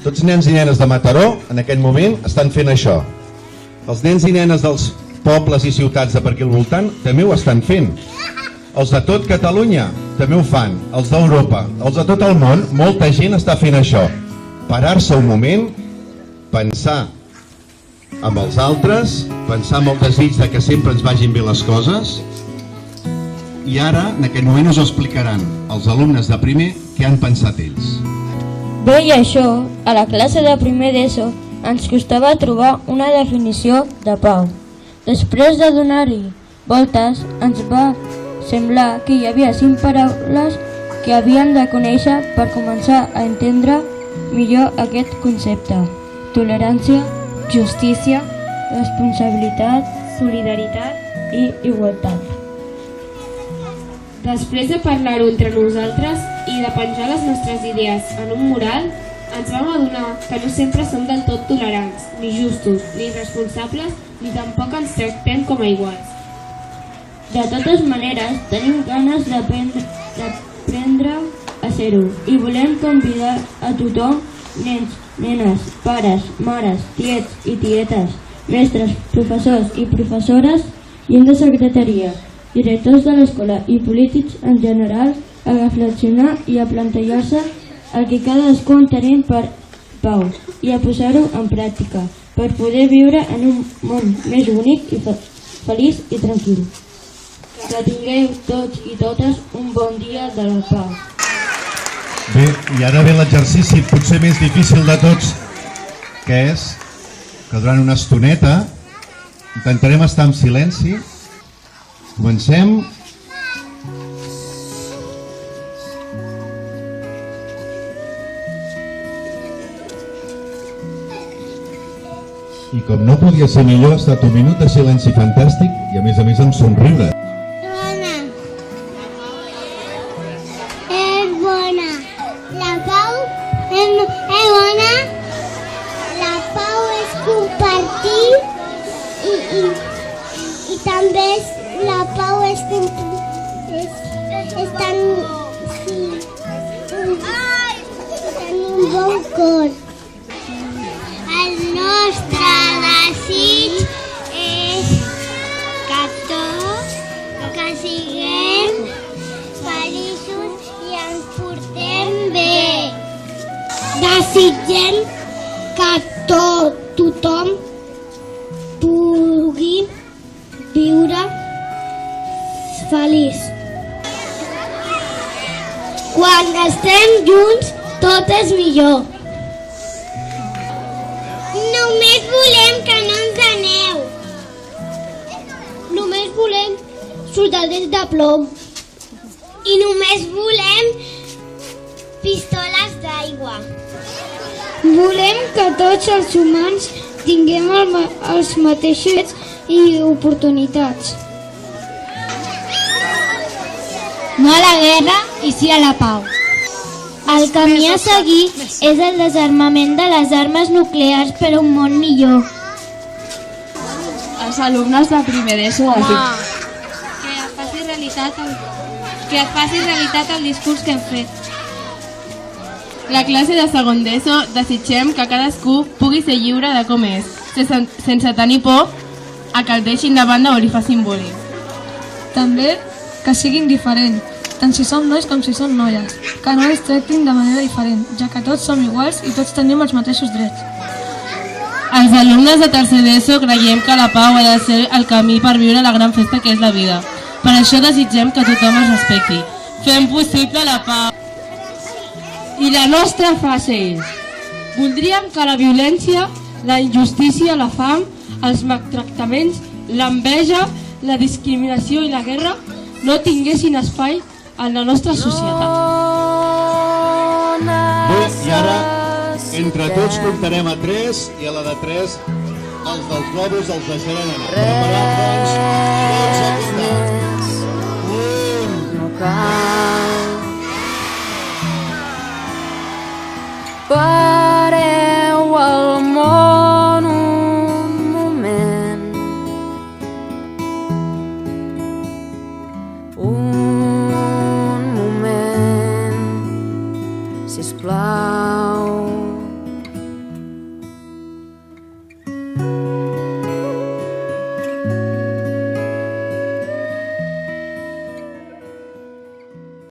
Tots nens i nenes de Mataró en aquest moment estan fent això. Els nens i nenes dels pobles i ciutats de per aquí al voltant també ho estan fent. Els de tot Catalunya també ho fan, els d'Europa, els de tot el món, molta gent està fent això. Parar-se un moment, pensar amb els altres, pensar amb el desig de que sempre ens vagin bé les coses, i ara, en aquest moment, us ho explicaran els alumnes de primer què han pensat ells. Bé, i això, a la classe de primer d'ESO ens costava trobar una definició de pau. Després de donar-hi voltes, ens va semblar que hi havia 5 paraules que havíem de conèixer per començar a entendre millor aquest concepte. Tolerància, justícia, responsabilitat, solidaritat i igualtat. Després de parlar-ho entre nosaltres i de penjar les nostres idees en un mural, ens vam adonar que no sempre som del tot tolerants, ni justos, ni responsables, ni tampoc ens tractem com a iguals. De totes maneres, tenim ganes d'aprendre a ser-ho i volem convidar a tothom, nens, nenes, pares, mares, tiets i tietes, mestres, professors i professores, gent de secretaria, directors de l'escola i polítics en general, a reflexionar i a plantejar-se el que cadascú entenem per pau i a posar-ho en pràctica per poder viure en un món més bonic i feliç i tranquil. Que tingueu tots i totes un bon dia de la pau. Bé, i ara ve l'exercici potser més difícil de tots, que és que durant una estoneta intentarem estar en silenci. Comencem. I com no podia ser millor, ha estat un minut de silenci fantàstic i a més amb somriure. Bona. És bona. La pau és bona. La pau és compartir i també la pau és tan un bon cor. El nostre desig és que siguem feliços i ens portem bé. Desitgem que tothom pugui viure feliç. Quan estem junts, tot és millor. Només volem que no ens aneu. Només volem soldadets de plom. I només volem pistoles d'aigua. Volem que tots els humans tinguem els mateixos drets i oportunitats. No a la guerra i sí a la pau. El camí a seguir és el desarmament de les armes nuclears per a un món millor. Els alumnes de primer d'ESO que es faci realitat el discurs que hem fet. La classe de segon d'ESO desitgem que cadascú pugui ser lliure de com és, sense tenir por a que el deixin de banda o li facin bullying. També que siguin diferents, tant si són nois com si són noies, que no els tractin de manera diferent, ja que tots som iguals i tots tenim els mateixos drets. Els alumnes de tercer d'ESO creiem que la pau ha de ser el camí per viure la gran festa que és la vida. Per això desitgem que tothom es respecti. Fem possible la pau. I la nostra frase és: voldríem que la violència, la injustícia, la fam, els maltractaments, l'enveja, la discriminació i la guerra no tinguessin espai en la nostra societat. Bé, i ara, entre tots comptarem a 3 i a la de 3 els dels globus els deixarem anar. Preparat, doncs, tots a comptar. 1.